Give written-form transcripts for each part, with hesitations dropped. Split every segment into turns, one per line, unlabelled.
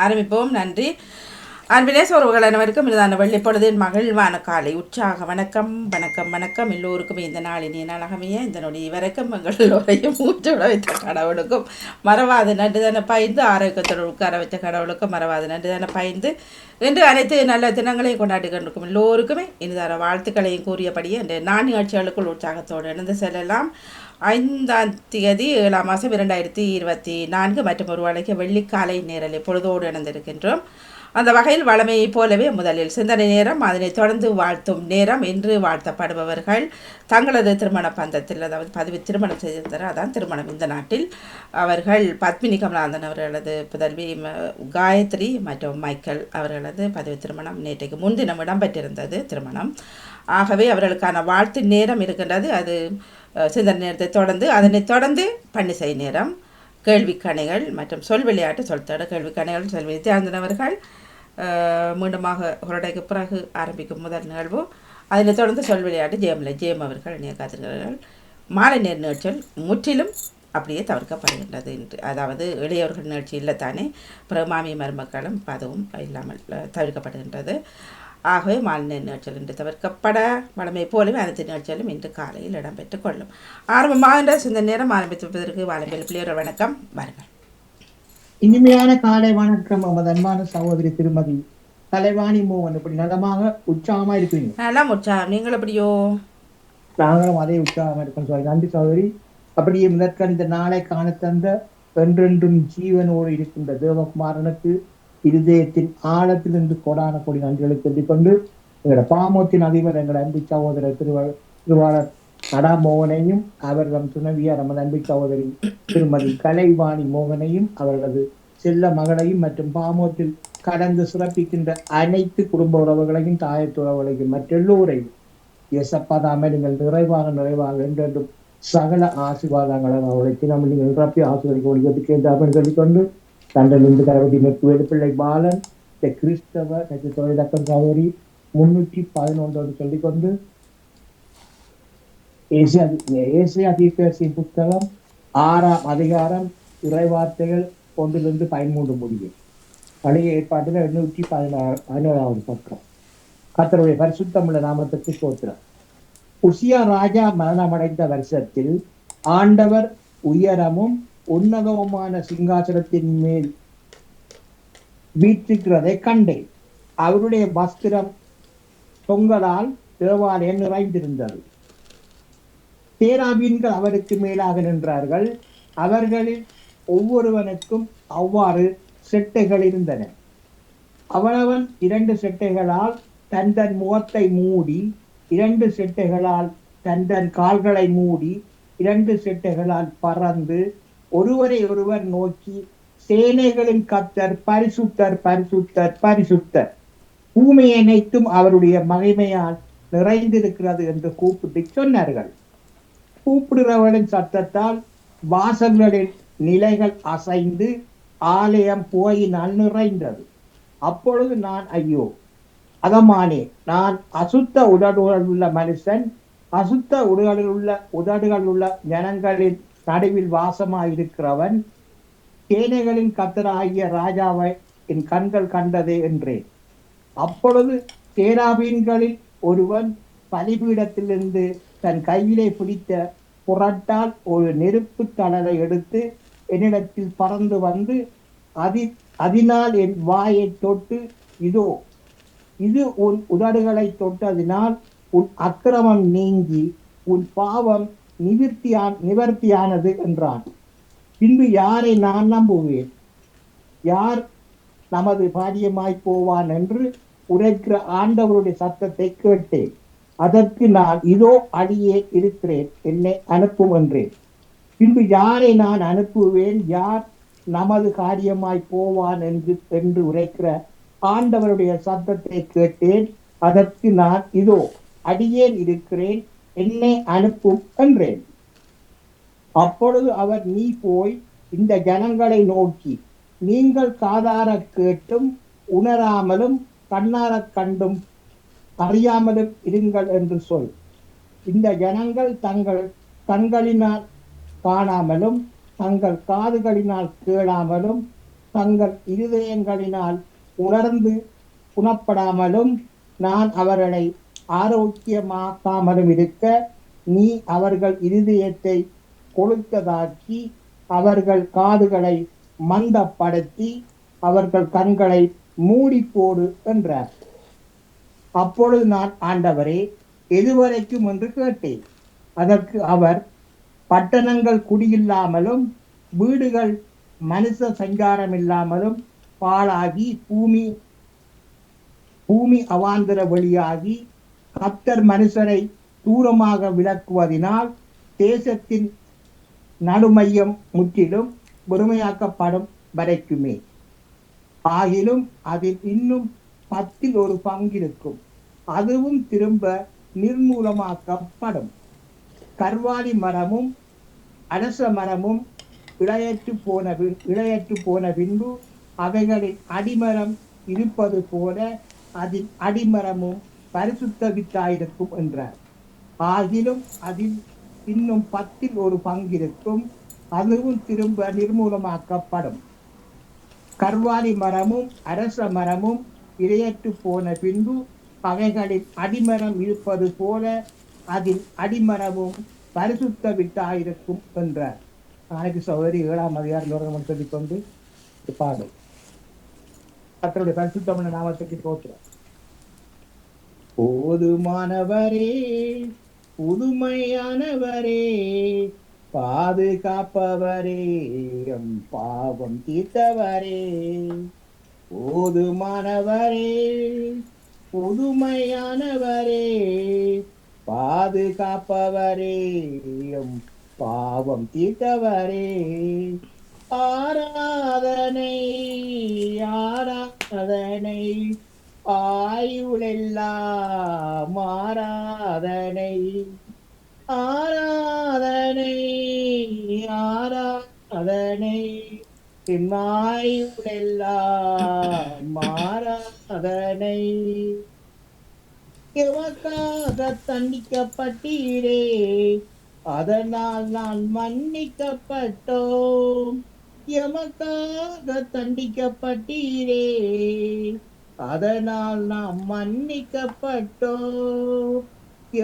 ஆரம்பிப்போம். நன்றி. அன்பிலே உறவுகள் அனைவருக்கும் இதுதான வெள்ளிப்பொழுதின் மகிழ்வான காலை உற்சாக வணக்கம் வணக்கம் வணக்கம். எல்லோருக்கும் இந்த நாளினே நாளாகமைய இந்த நொடி வரைக்கும் எங்கள் எல்லோரையும் மூச்சுட வைத்த கடவுளுக்கும் மறவாத நன்றிதான பயந்து ஆரோக்கியத்தோடு உட்கார வைத்த கடவுளுக்கும் மறவாத நன்றிதான பயந்து என்று அனைத்து நல்ல தினங்களையும் கொண்டாடி கொண்டிருக்கும் எல்லோருக்குமே இனிதான வாழ்த்துக்களையும் கூறியபடியே இந்த 4 நிகழ்ச்சிகளுக்குள் உற்சாகத்தோடு இணைந்து செல்லலாம். 5ஆம் தேதி 7ஆம் மாதம் 2024 மற்றும் ஒரு வழக்கு வெள்ளிக்காலை நேரலை பொழுதோடு இணைந்திருக்கின்றோம். அந்த வகையில் வளமையைப் போலவே முதலில் சிந்தனை நேரம், அதனைத் தொடர்ந்து வாழ்த்தும் நேரம். இன்று வாழ்த்தப்படுபவர்கள் தங்களது திருமண பந்தத்தில், அதாவது பதவி திருமணம் செய்திருந்தார், அதான் திருமணம் இந்த நாட்டில். அவர்கள் பத்மினி கமலாந்தன் அவர்களது புதல்வி காயத்ரி மற்றும் மைக்கேல் அவர்களது பதவி திருமணம் நேற்றைக்கு முன்தினம் இடம்பெற்றிருந்தது திருமணம். ஆகவே அவர்களுக்கான வாழ்த்து நேரம் இருக்கின்றது. அது சிந்தனை நேரத்தை தொடர்ந்து, அதனைத் தொடர்ந்து பன்னிசை நேரம், கேள்விக்கணைகள் மற்றும் சொல் விளையாட்டு சொல்தட கேள்விக்கணைகள் சொல் வித்தியார்ந்தனவர்கள் மீண்டுமாக ஹொரடைக்கு பிறகு ஆரம்பிக்கும் முதல் நிகழ்வு. அதில் தொடர்ந்து சொல் விளையாட்டு ஜெயம் அவர்கள் இணைய காத்திருக்கிறார்கள். மாலை நேர் நிகழ்ச்சிகள் முற்றிலும் அப்படியே தவிர்க்கப்படுகின்றது என்று, அதாவது இளையவர்கள் நிகழ்ச்சி இல்லைத்தானே, பிறகு மாமிய மருமக்களும் அதுவும் இல்லாமல் தவிர்க்கப்படுகின்றது. ஆகவே மாலை நேர் நிகழ்ச்சிகள் இன்று தவிர்க்கப்பட வளமை போலவே அனைத்து நிகழ்ச்சிகளும் இன்று காலையில் இடம்பெற்றுக் கொள்ளும். ஆரம்பமாக இந்த நேரம் ஆரம்பித்திருப்பதற்கு வாழம்பேல் பிள்ளையோர் வணக்கம். வாருங்கள்.
இனிமையான காலை வணக்கம். நமது அன்பான சகோதரி திருமதி கலைவாணி மோகன், இப்படி நலமாக உற்சாகமா இருக்கீங்க?
நலம் உற்சாகம். நீங்கள் எப்படியோ?
நாங்களும் அதே உற்சாகமா இருக்கோம். சொல்லி நன்றி சகோதரி. அப்படியே முதற்க இந்த நாளை காண தந்த என்றென்றும் ஜீவனோடு இருக்கின்ற தேவகுமாரனுக்கு இருதயத்தின் ஆழத்திலிருந்து கொடான கொடி நன்றிகளை சொல்லிக் கொண்டு, எங்களோட பாமோத்தின் அதிபர் எங்களோட அன்பு சகோதரர் திருவாளர் நடா மோகனையும் அவர்தம் துணைவியார் நமது அன்பு சகோதரி திருமதி கலைவாணி மோகனையும் அவர்களது செல்ல மகளையும் மற்றும் பாமோத்தில் கடந்து சிறப்பிக்கின்ற அனைத்து குடும்ப உறவுகளையும் தாயத்து உறவுகளையும் மற்றெல்லோரையும் எசப்பதாமல் நீங்கள் நிறைவாக என்றென்றும் சகல ஆசீர்வாதங்களை அவர்களை தினமும் நீங்கள் நிரப்பி ஆசீர்வதிக்க கேட்டார்கள் சொல்லிக்கொண்டு தண்டல் இந்து கரவதி நெற்பு பிள்ளை பாலன் கிறிஸ்தவ தொழிலக்கம் சகோதரி 311 சொல்லிக்கொண்டு ஏசியா தீர்க்கதரிசியின் புத்தகம் 6ஆம் அதிகாரம் இறைவார்த்தைகள் 1-13 முடியும். பழைய ஏற்பாட்டில் 817வது பக்கம். கர்த்தருடைய பரிசுத்தமுள்ள நாமத்துக்கு ஸ்தோத்திரம். உசியா ராஜா மரணமடைந்த வருஷத்தில் ஆண்டவர் உயரமும் உன்னதமுமான சிங்காசனத்தின் மேல் வீற்றிருக்கிறதை கண்டேன். அவருடைய வஸ்திரம் தொங்கலால் தேவாலயம் நிறைந்திருந்தது. சேராபீன்கள் அவருக்கு மேலாக நின்றார்கள். அவர்களில் ஒவ்வொருவனுக்கும் அவ்வாறு செட்டைகள் இருந்தன. அவனவன் 2 செட்டைகளால் தன் முகத்தை மூடி, 2 செட்டைகளால் தன் கால்களை மூடி, 2 செட்டைகளால் பறந்து ஒருவரை ஒருவர் நோக்கி, சேனைகளின் கர்த்தர் பரிசுத்தர் பரிசுத்தர் பரிசுத்தர், பூமி அனைத்தும் அவருடைய மகிமையால் நிறைந்திருக்கிறது என்று கூப்பிட்டு சொன்னார்கள். கூப்பிடுறவர்களின் சத்தத்தால் வாசல்களின் நிலைகள் அசைந்து ஆலயம் புகையினால் நிறைந்தது. அப்பொழுது நான், ஐயோ அதமானே, நான் அசுத்த உதடுகள் உள்ள மனுஷன், அசுத்த உதடுகள் உள்ள ஜனங்களின் நடுவில் வாசமாயிருக்கிறவன், சேனைகளின் கர்த்தராகிய ராஜாவை என் கண்கள் கண்டதே என்றேன். அப்பொழுது சேராபீன்களில் ஒருவன் பலிபீடத்திலிருந்து தன் கையிலே பிடித்த புரட்டால் ஒரு நெருப்பு தணலை எடுத்து என்னிடத்தில் பறந்து வந்து அதனால் என் வாயை தொட்டு, இதோ இது உன் உதடுகளை தொட்டதினால் உன் அக்கிரமம் நீங்கி உன் பாவம் நிவர்த்தியானது என்றான். பின்பு யாரை நான் நம்புவேன்? யார் நமது பாரியமாய் போவான் என்று உரைக்கிற ஆண்டவருடைய சத்தத்தை கேட்டேன். அதற்கு நான், இதோ அடியே இருக்கிறேன், என்னை அனுப்பும் என்றேன். பின்பு யாரை நான் அனுப்புவேன்? யார் நமது காரியமாய் போவான் என்று உரைக்கிற ஆண்டவருடைய சத்தத்தை கேட்டேன். அதற்கு நான், இதோ அடியேன் இருக்கிறேன், என்னை அனுப்பும் என்றேன். அப்பொழுது அவர், நீ போய் இந்த ஜனங்களை நோக்கி, நீங்கள் காதார கேட்டும் உணராமலும் கண்ணார கண்டும் அறியாமலும் இருங்கள் என்று சொல். இந்த ஜனங்கள் தங்கள் கண்களினால் காணாமலும் தங்கள் காதுகளினால் கேளாமலும் தங்கள் இருதயங்களினால் உணர்ந்து குணப்படாமலும் நான் அவர்களை ஆரோக்கியமாக்காமலும் இருக்க நீ அவர்கள் இருதயத்தை கொழுத்ததாக்கி அவர்கள் காதுகளை மந்தப்படுத்தி அவர்கள் கண்களை மூடி போடு என்றார். அப்பொழுது நான், ஆண்டவரே, எதுவரைக்கும் என்று கேட்டேன். அதற்கு அவர், பட்டணங்கள் குடியில்லாமலும் வீடுகள் மனுஷ சஞ்சாரம் இல்லாமலும் பாழாகி பூமி அவாந்தர வழியாகி கர்த்தர் மனுஷரை தூரமாக விலக்குவதினால் தேசத்தின் நடுமையம் முற்றிலும் வெறுமையாக்கப்படும் வரைக்குமே. ஆகிலும் அதில் இன்னும் 10 பங்கிருக்கும், அதுவும் திரும்ப நிர்மூலமாக்கப்படும். கர்வாலி மரமும் அரச மரமும் இளையற்று போன பின்பு அவைகளின் அடிமரம் இருப்பது போல அதில் அடிமரமும் பரிசுத்த வித்தாயிருக்கும் என்றார். ஆகிலும் அதில் இன்னும் 10 பங்கிருக்கும், அதுவும் திரும்ப நிர்மூலமாக்கப்படும். கர்வாலி மரமும் அரச மரமும் இரையற்று போன பின்பு அவைகளின் அடிமரம் இருப்பது போல அதில் அடிமரமும் பரிசுத்த வித்தாயிருக்கும் என்றார். நாளைக்கு சகோதரி 7ஆம் அதிகாரம் சொல்லிக்கொண்டு பாடும். கர்த்தருடைய பரிசுத்தமான நாமத்துக்கு தோற்றுறோம். போதுமானவரே, புதுமையானவரே, பாதுகாப்பவரே, எம் பாவம் தீர்த்தவரே. போதுமானவரே, புதுமையானவரே, பாதுகாப்பவரே, எம் பாவம் தீர்த்தவரே. ஆராதனை ஆராதனை ஆயுளெல்லாம் ஆராதனை ஆராதனை ஆராதனை ஆயுளெல்லாம் ஆராதனை. எவக்காக தண்டிக்கப்பட்டீரே, அதனால் நான் மன்னிக்கப்பட்டோம். எமக்காக தண்டிக்கப்பட்டீரே, அதனால் நாம் மன்னிக்கப்பட்டோம்.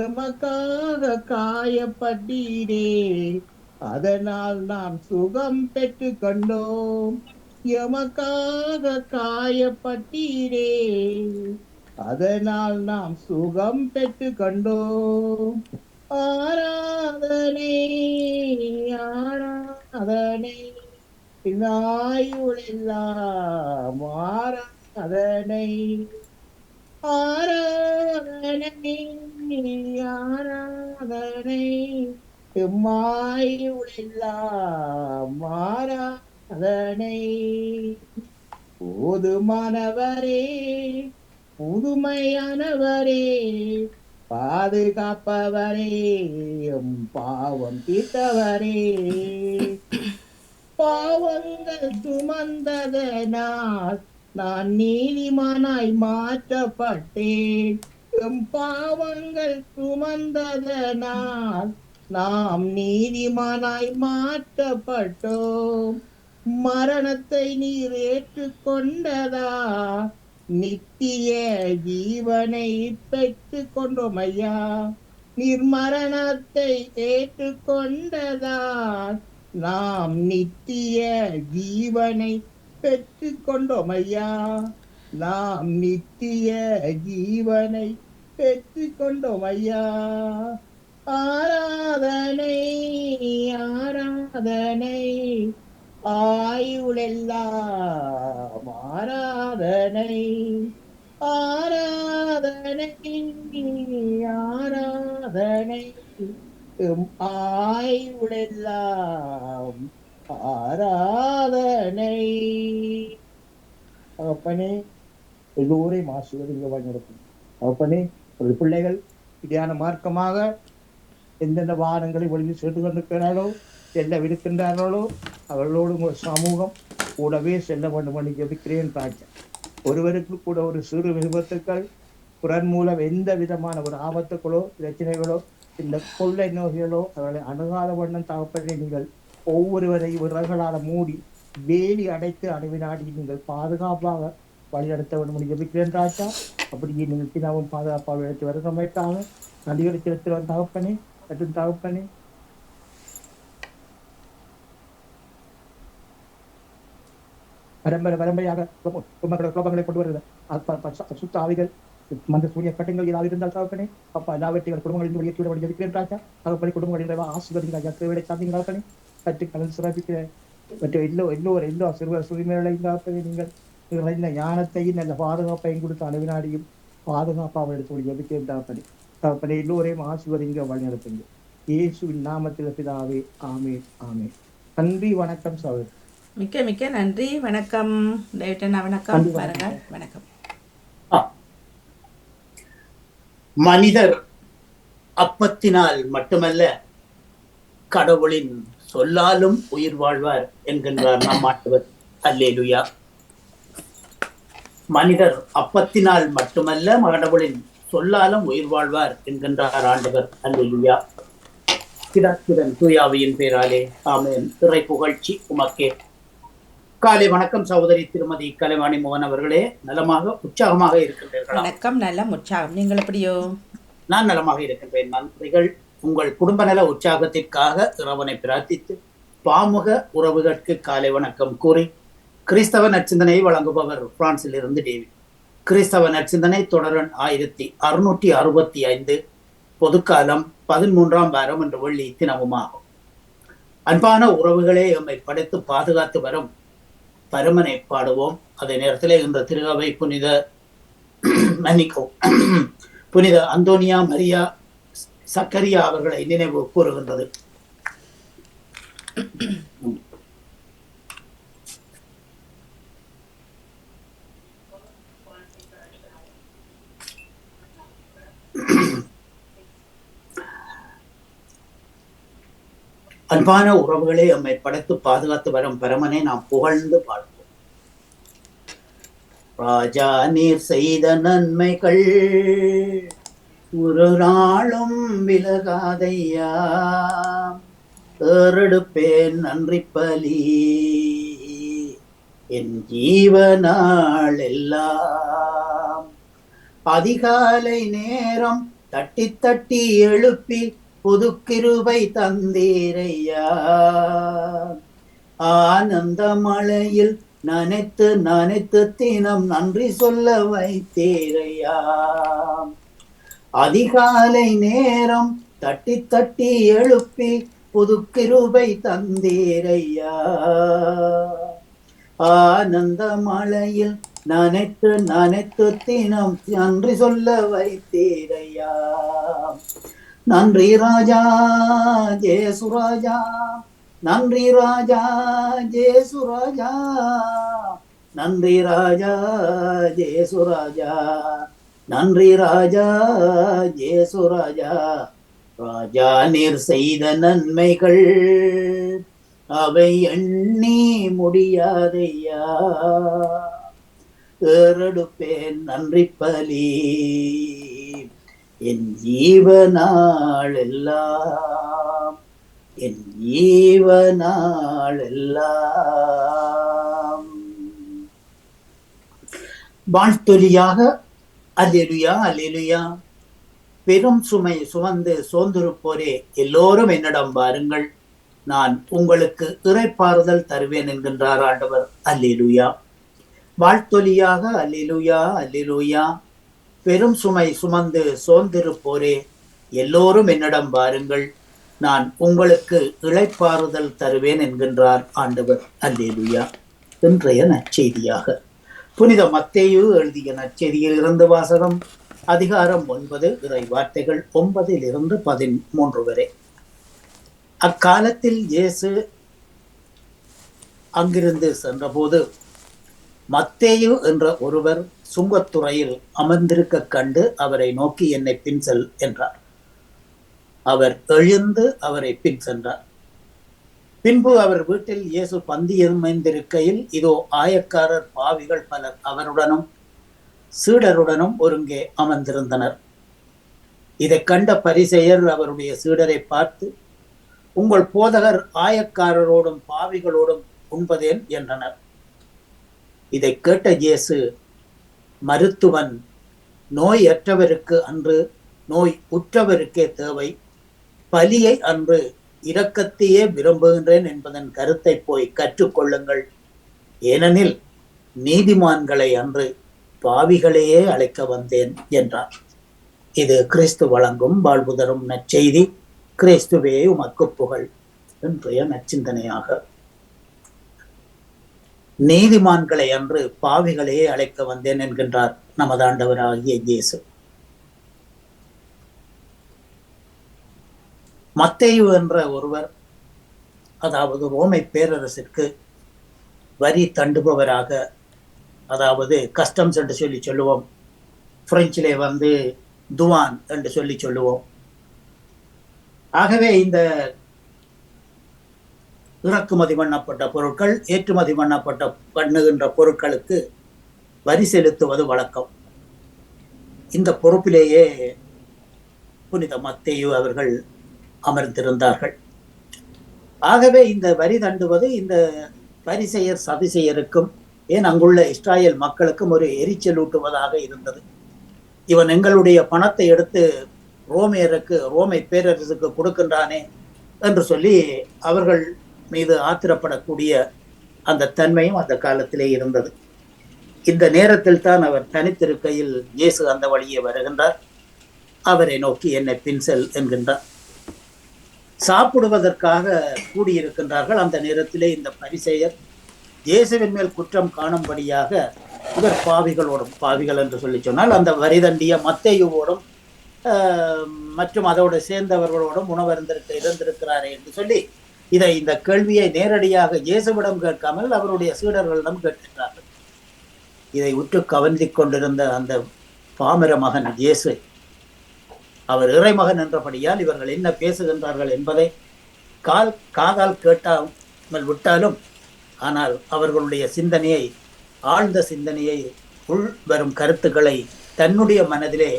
எமக்காக காயப்பட்டீரே, அதனால் நாம் சுகம் பெற்று கொண்டோம். எமக்காக காயப்பட்டீரே, அதனால் நாம் சுகம் பெற்று கொண்டோம். ஆராதனை ஆராதனை ஆயுளெல்லாம் ஆராதனை ஆராதனை ஆராதனை எம்மாயுளெல்லாம் ஆராதனை. போதுமானவரே, புதுமையானவரே, பாதுகாப்பவரே, எம் பாவம் தீர்த்தவரே. பாவங்கள் சுமந்ததனால் நான் நீதிமானாய் மாற்றப்பட்டேன். எம் பாவங்கள் சுமந்ததனால் நாம் நீதிமானாய் மாற்றப்பட்டோம். மரணத்தை நீர் ஏற்றுக்கொண்டதா நித்திய ஜீவனை பெற்று கொண்டோம் ஐயா. நீர் மரணத்தை ஏற்றுக்கொண்டதால் நாம் நித்திய ஜீவனை பெற்று கொண்டோம் ஐயா. நாம் நித்திய ஜீவனை பெற்று கொண்டோம் ஐயா. ஆராதனை ஆராதனை ஆயுளெல்லாம் ஆராதனை ஆராதனை ஆராதனை ஆயுளெல்லாம் ஆராதனை. அப்பனே, எல்லோரையும் ஆசீர்வதிங்க வழிநடத்தும். அப்பனே, ஒரு பிள்ளைகள் இதையான மார்க்கமாக எந்தெந்த வாகனங்களை ஒளிந்து சென்று கொண்டிருக்கிறார்களோ, செல்லவிருக்கின்றார்களோ, அவர்களோடு ஒரு சமூகம் கூடவே செல்ல வேண்டும் என்று ஜெபிக்கிறேன் ராஜா. ஒருவருக்கு கூட ஒரு சிறு விபத்துக்கள் புறன் மூலம் எந்த விதமான ஒரு ஆபத்துக்களோ பிரச்சனைகளோ இந்த கொள்ளை நோய்களோ அவர்களை அணுகாத வண்ணம் தகப்பதை நீங்கள் ஒவ்வொருவரையும் விரல்களால் மூடி வேலி அடைத்து அணுவினாடி நீங்கள் பாதுகாப்பாக வழிநடத்த வேண்டும் என்று ஜெபிக்கிறேன் ராஜா. அப்படியே நீங்கள் பிதாவும் பாதுகாப்பாக எடுத்து வர சமைத்தாங்க நதிகளை செலுத்துகிற தகப்பனே மற்றும் தகப்பனே பரம்பரையாக குழப்பங்களை கொண்டு வருகிறது சுத்த ஆவிகள் மந்த சூரிய கட்டங்கள் ஏதாவது இருந்தால் தகப்பனே அப்பா எல்லாவற்றையும் குடும்பங்களின் வெளியேற்ற ஜெபிக்கிறேன் ராஜா. தகப்பனே குடும்பங்களின் ஆசீர்வதிகள் ராஜா தேவையை சாந்திங்க தகப்பனே கற்று கலந்து சிறப்பிக்கிற மற்ற எல்லா சிறுவர் சுரிமைகளையும் தகப்பனே நீங்கள் இந்த ஞானத்தையும் நல்ல பாதுகாப்பையும் கொடுத்து அணுவினாடியும் பாதுகாப்பாக எடுத்து ஜெபிக்கிறேன் தகப்பனே. தகப்பனே எல்லோரையும் ஆசீர்வதிங்க வழி நடத்துங்க இயேசுவின் நாமத்தில் பிதாவே ஆமென் ஆமென். நன்றி வணக்கம் சகோதரி.
மிக்க மிக்க நன்றி. வணக்கம் டேவிட். வணக்கம் பாருங்க. வணக்கம்.
மனிதர் அப்பத்தினால் மட்டுமல்ல கடவுளின் சொல்லாலும் உயிர் வாழ்வார் என்கின்றார் நம் ஆண்டவர். அல்லேலூயா. மனிதர் அப்பத்தினால் மட்டுமல்ல கடவுளின் சொல்லாலும் உயிர் வாழ்வார் என்கின்றார் ஆண்டவர். அல்லேலூயா. பிதாசுதன் தூயாவியின் பேராலே ஆமென். இறை புகழ்ச்சி உமக்கே. காலை வணக்கம் சகோதரி திருமதி கலைவாணி மோகன் அவர்களே. நலமாக உற்சாகமாக இருக்கின்றீர்களா?
வணக்கம். நல்ல உற்சாகம். நீங்கள் எப்படியோ?
நான் நலமாக இருக்கின்றேன். நன்றிகள். உங்கள் குடும்ப நல உற்சாகத்திற்காக இறைவனை பிரார்த்தித்து பாமுக உறவுகளுக்கு காலை வணக்கம் கூறி கிறிஸ்தவ நற்சிந்தனையை வழங்குபவர் பிரான்சில் இருந்து டேவிட். கிறிஸ்தவ நற்சிந்தனை தொடரன் 1665 பொதுக்காலம் 13ஆம் வாரம் என்று வெள்ளி தினமுமாகும். அன்பான உறவுகளே, எம்மை படைத்து பாதுகாத்து வரும் பரமனை பாடுவோம். அதே நேரத்தில் இந்த திருகவை புனித அந்தோனியா மரியா சக்கரியா அவர்களை நினைவு கூறுகின்றது. அன்பான உறவுகளே, நம்மை படைத்து பாதுகாத்து வரும் பரமனை நாம் புகழ்ந்து பாடுவோம். ராஜா நீர் செய்த நன்மைகள் ஒரு நாளும் விலகாதையா, ஏறெடுப்பேன் நன்றி பலி என் ஜீவனாள் எல்லாம். அதிகாலை நேரம் தட்டி தட்டி எழுப்பி புது கிருபை தந்தீரையா, ஆனந்த மழையில் நனைத்து நனைத்து தினம் நன்றி சொல்ல வைத்தீரையா. அதிகாலை நேரம் தட்டி தட்டி எழுப்பி புது கிருபை தந்தீரையா, ஆனந்த மழையில் நனைத்து நனைத்து தினம் நன்றி சொல்ல வைத்தீரையா. நன்றி ராஜா ஜேசு ராஜா, நன்றி ராஜா ஜேசு ராஜா, நன்றி ராஜா ஜேசு ராஜா, நன்றி ராஜா ஜேசு ராஜா. ராஜா நீர் செய்த நன்மைகள் அவை எண்ணி முடியாதையா, ஏறெடுப்பேன் நன்றி பலி என் ஜீவனாள் எல்லாம், என் ஜீவனாள் எல்லாம். வாழ்த்தொலியாக அல்லேலூயா அல்லேலூயா. பெரும் சுமை சுமந்து சோர்ந்திருப்போரே எல்லோரும் என்னிடம் வாருங்கள், நான் உங்களுக்கு இறைப்பாறுதல் தருவேன் என்கின்றார் ஆண்டவர். அல்லேலூயா. வாழ்த்தொலியாக அல்லேலூயா அல்லேலூயா. பெரும் சுமை சுமந்து சோர்ந்திருப்போரே எல்லோரும் என்னிடம் வாருங்கள், நான் உங்களுக்கு இளைப்பாறுதல் தருவேன் என்கின்றார் ஆண்டவர். அல்லேலூயா. இன்றைய நற்செய்தியாக புனித மத்தேயு எழுதிய நற்செய்தியில் இருந்து வாசகம். அதிகாரம் 9, இறை வார்த்தைகள் 9 - 13 வரை. அக்காலத்தில் இயேசு அங்கிருந்து சென்றபோது மத்தேயு என்ற ஒருவர் சுங்கத்துறையில் அமர்ந்திருக்க கண்டு அவரை நோக்கி என்னை பின் செல் என்றார். அவர் எழுந்து அவரை பின் சென்றார். பின்பு அவர் வீட்டில் இயேசு பந்தி அமைந்திருக்கையில் இதோ ஆயக்காரர் பாவிகள் பலர் அவருடனும் சீடருடனும் ஒருங்கே அமர்ந்திருந்தனர். இதை கண்ட பரிசேயர் அவருடைய சீடரை பார்த்து, உங்கள் போதகர் ஆயக்காரரோடும் பாவிகளோடும் உண்பதேன் என்றனர். இதை கேட்ட இயேசு, மருத்துவன் நோயற்றவருக்கு அன்று நோய் உற்றவருக்கே தேவை, பலியை அன்று இரக்கத்தையே விரும்புகின்றேன் என்பதன் கருத்தை போய் கற்றுக்கொள்ளுங்கள், ஏனெனில் நீதிமான்களை அன்று பாவிகளையே அழைக்க வந்தேன் என்றார். இது கிறிஸ்து வழங்கும் வாழ்வு தரும் நற்செய்தி. கிறிஸ்துவே உமக்கு புகழ். இன்றைய நற்சிந்தனையாக, நீதிமான்களை அன்று பாவிகளையே அழைக்க வந்தேன் என்கின்றார் நமது ஆண்டவராகிய இயேசு. மத்தேயு என்ற ஒருவர், அதாவது ரோமை பேரரசிற்கு வரி தண்டுபவராக, அதாவது கஸ்டம்ஸ் என்று சொல்லி சொல்லுவோம், பிரெஞ்சிலே துவான் என்று சொல்லி சொல்லுவோம். ஆகவே இந்த இறக்குமதி பண்ணப்பட்ட பொருட்கள், ஏற்றுமதி பண்ணுகின்ற பொருட்களுக்கு வரி செலுத்துவது வழக்கம். இந்த பொறுப்பிலேயே புனித மத்தேயு அவர்கள் அமர்ந்திருந்தார்கள். ஆகவே இந்த வரி தண்டுவது இந்த பரிசெயர் சதிசெயருக்கும், ஏன் அங்குள்ள இஸ்ராயேல் மக்களுக்கும் ஒரு எரிச்சலூட்டுவதாக இருந்தது. இவன் எங்களுடைய பணத்தை எடுத்து ரோமை பேரரசுக்கு கொடுக்கின்றானே என்று சொல்லி அவர்கள் மீது ஆத்திரப்படக்கூடிய அந்த தன்மையும் அந்த காலத்திலே இருந்தது. இந்த நேரத்தில் தான் அவர் தனித்திருக்கையில் இயேசு அந்த வழியே வருகின்றார். அவரை நோக்கி என்னை பின்செல் என்கின்றார். சாப்பிடுவதற்காக கூடியிருக்கின்றார்கள். அந்த நேரத்திலே இந்த பரிசேயர் இயேசுவின் மேல் குற்றம் காணும்படியாக இவர் பாவிகள் என்று சொல்லி சொன்னால் அந்த வரிதண்டிய மத்தேயுவோடும் மற்றும் அதோடு சேர்ந்தவர்களோடும் இருந்திருக்கிறாரே என்று சொல்லி இந்த கேள்வியை நேரடியாக இயேசுவிடம் கேட்காமல் அவருடைய சீடர்களிடம் கேட்கின்றார்கள். இதை உற்று கவனித்துக் கொண்டிருந்த அந்த பாமர மகன் இயேசு, அவர் இறைமகன் என்றபடியால் இவர்கள் என்ன பேசுகின்றார்கள் என்பதை காதால் கேட்டாமல் விட்டாலும், ஆனால் அவர்களுடைய சிந்தனையை, ஆழ்ந்த சிந்தனையை, உள் வரும் கருத்துக்களை தன்னுடைய மனதிலே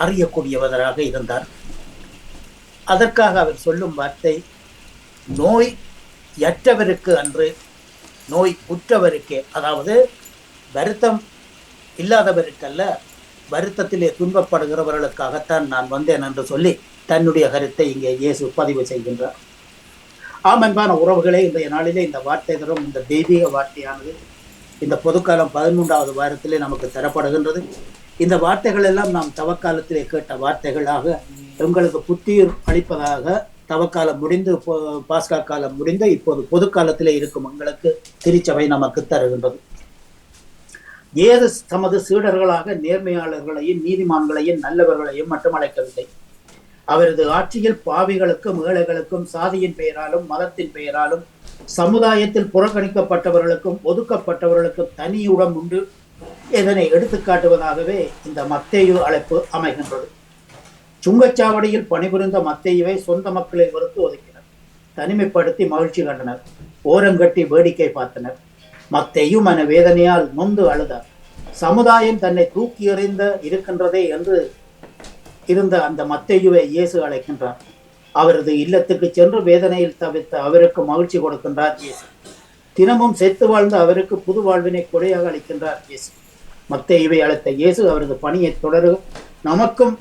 அறியக்கூடியவராக இருந்தார். அதற்காக அவர் சொல்லும் வார்த்தை, நோய் யற்றவருக்கு அன்று நோய் உற்றவருக்கே, அதாவது வருத்தம் இல்லாதவருக்கல்ல, வருத்தத்திலே துன்பப்படுகிறவர்களுக்காகத்தான் நான் வந்தேன் என்று சொல்லி தன்னுடைய கருத்தை இங்கே இயேசு பதிவு செய்கின்றார். அன்பான உறவுகளே, இன்றைய நாளிலே இந்த வார்த்தை தரும் இந்த தெய்வீக வார்த்தையானது இந்த பொதுக்காலம் 13வது வாரத்திலே நமக்கு தரப்படுகின்றது. இந்த வார்த்தைகள் எல்லாம் நாம் தவக்காலத்திலே கேட்ட வார்த்தைகளாக எங்களுக்கு புத்துயிர் அளிப்பதாக, தவக்காலம் முடிந்து பாஸ்கா காலம் முடிந்து இப்போது பொதுக்காலத்திலே இருக்கும் எங்களுக்கு திருச்சபை நமக்கு தருகின்றது. ஏது தமது சீடர்களாக நேர்மையாளர்களையும் நீதிமான்களையும் நல்லவர்களையும் மட்டும் அழைக்கவில்லை. அவரது ஆட்சியில் பாவிகளுக்கும் ஏழைகளுக்கும் சாதியின் பெயராலும் மதத்தின் பெயராலும் சமுதாயத்தில் புறக்கணிக்கப்பட்டவர்களுக்கும் ஒதுக்கப்பட்டவர்களுக்கும் தனியுடம் உண்டு. இதனை எடுத்துக்காட்டுவதாகவே இந்த மத்தேயு அழைப்பு அமைகின்றது. சுங்கச்சாவடியில் பணிபுரிந்த மத்தேயுவை சொந்த மக்களை வெறுத்து ஒதுக்கினர், தனிமைப்படுத்தி மகிழ்ச்சி கண்டனர், ஓரங்கட்டி வேடிக்கை பார்த்தனர். மத்தேயு மன வேதனையால் நொந்து அழுதார். சமுதாயம் தன்னை தூக்கி எறிந்த இருக்கின்றதே என்று இருந்த அந்த மத்தேயுவை இயேசு அழைக்கின்றார். அவரது இல்லத்துக்கு சென்று வேதனையில் தவிர்த்த அவருக்கு மகிழ்ச்சி கொடுக்கின்றார் இயேசு. தினமும் செத்து வாழ்ந்த அவருக்கு புது வாழ்வினை கொடையாக அளிக்கின்றார் இயேசு. மத்தேயுவை அழைத்த இயேசு அவரது பணியை தொடர நமக்கும்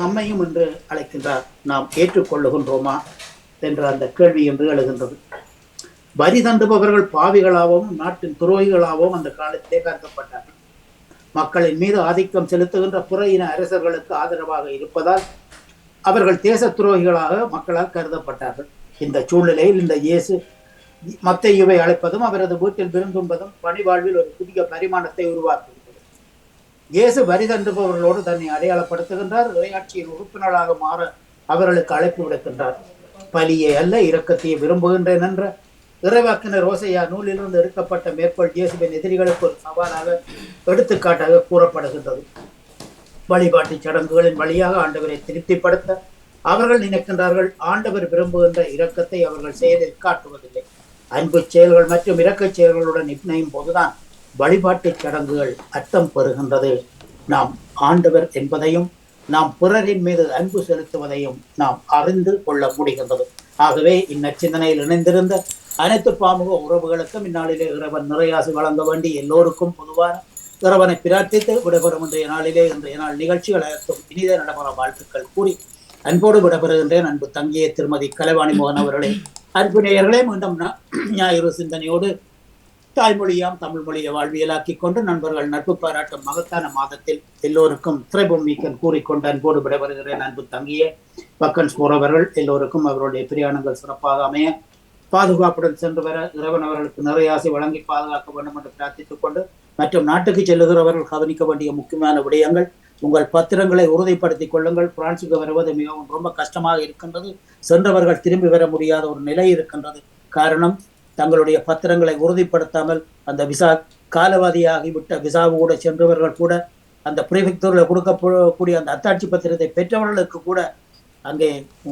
நம்மையும் என்று அழைக்கின்றார். நாம் ஏற்றுக்கொள்ளுகின்றோமா என்ற அந்த கேள்வி என்று எழுகின்றது. வரி தண்டுபவர்கள் பாவிகளாகவும் நாட்டின் துரோகிகளாகவும் அந்த காலத்திலே கருதப்பட்டார்கள். மக்களின் மீது ஆதிக்கம் செலுத்துகின்ற புற இன அரசர்களுக்கு ஆதரவாக இருப்பதால் அவர்கள் தேச துரோகிகளாக மக்களால் கருதப்பட்டார்கள். இந்த சூழ்நிலையில் இந்த இயேசு மத்தேயுவை அழைப்பதும் அவரது வீட்டில் விருந்தும்பதும் பணி வாழ்வில் ஒரு புதிய பரிமாணத்தை உருவாக்குகிறது. இயேசு வரி தண்டுபவர்களோடு தன்னை அடையாளப்படுத்துகின்றார். இறையாட்சியின் உறுப்பினராக மாற அவர்களுக்கு அழைப்பு விடுக்கின்றார். பலியை அல்ல இரக்கத்தையே விரும்புகின்றேன் என்ற இறைவாக்கினர் ஓசையா நூலிலிருந்து எடுக்கப்பட்ட மேற்கோள் இயேசுவின் எதிரிகளுக்கு ஒரு சவாலாக எடுத்துக்காட்டாக கூறப்படுகின்றது. வழிபாட்டு சடங்குகளின் வழியாக ஆண்டவரை திருப்திப்படுத்த அவர்கள் நினைக்கின்றார்கள். ஆண்டவர் விரும்புகின்ற இரக்கத்தை அவர்கள் செயலில் காட்டுவதில்லை. அன்பு செயல்கள் மற்றும் இரக்க செயல்களுடன் இணையும் போதுதான் வழிபாட்டு சடங்குகள் அர்த்தம் பெறுகின்றது. நாம் ஆண்டவர் என்பதையும் நாம் பிறரின் மீது அன்பு செலுத்துவதையும் நாம் அறிந்து கொள்ள முடிகின்றது. ஆகவே இந்நச்சிந்தனையில் இணைந்திருந்த அனைத்து பாமுக உறவுகளுக்கும் இந்நாளிலே இறைவன் நிறையாசி வழங்க வேண்டி எல்லோருக்கும் பொதுவான இறைவனை பிரார்த்தித்து விடைபெறும் இன்றைய நாள் நிகழ்ச்சிகள் அனைத்தும் இனிதே நடைபெற வாழ்த்துக்கள் கூறி அன்போடு விடைபெறுகின்றேன். அன்பு தங்கிய திருமதி கலைவாணி மோகன் அவர்களே, அன்பு நேயர்களே, மீண்டும் ஞாயிறு சிந்தனையோடு தாய்மொழியாம் தமிழ் மொழியை வாழ்வியலாக்கி கொண்டு நண்பர்கள் நட்பு பாராட்டும் மகத்தான மாதத்தில் எல்லோருக்கும் திரைபம் வீக்கன் கூறிக்கொண்டு அன்போடு விடைபெறுகிறேன். அன்பு தங்கிய பக்கன்ஸ் போறவர்கள் எல்லோருக்கும் அவருடைய பிரயாணங்கள் சிறப்பாக அமைய பாதுகாப்புடன் சென்று வர இறைவன் அவர்களுக்கு நிறைய ஆசை வழங்கி பாதுகாக்க வேண்டும் என்று பிரார்த்தித்துக் கொண்டு மற்றும் நாட்டுக்கு செல்லுகிறவர்கள் கவனிக்க வேண்டிய முக்கியமான விடயங்கள், உங்கள் பத்திரங்களை உறுதிப்படுத்திக் கொள்ளுங்கள். பிரான்சுக்கு வருவது மிகவும் ரொம்ப கஷ்டமாக இருக்கின்றது. சென்றவர்கள் திரும்பி வர முடியாத ஒரு நிலை இருக்கின்றது. காரணம், தங்களுடைய பத்திரங்களை உறுதிப்படுத்தாமல் அந்த விசா காலவாதியாகிவிட்ட விசாவு கூட சென்றவர்கள் கூட அந்த பிரிஃபெக்டூரில் கொடுக்கக்கூடிய அந்த அத்தாட்சி பத்திரத்தை பெற்றவர்களுக்கு கூட அங்கே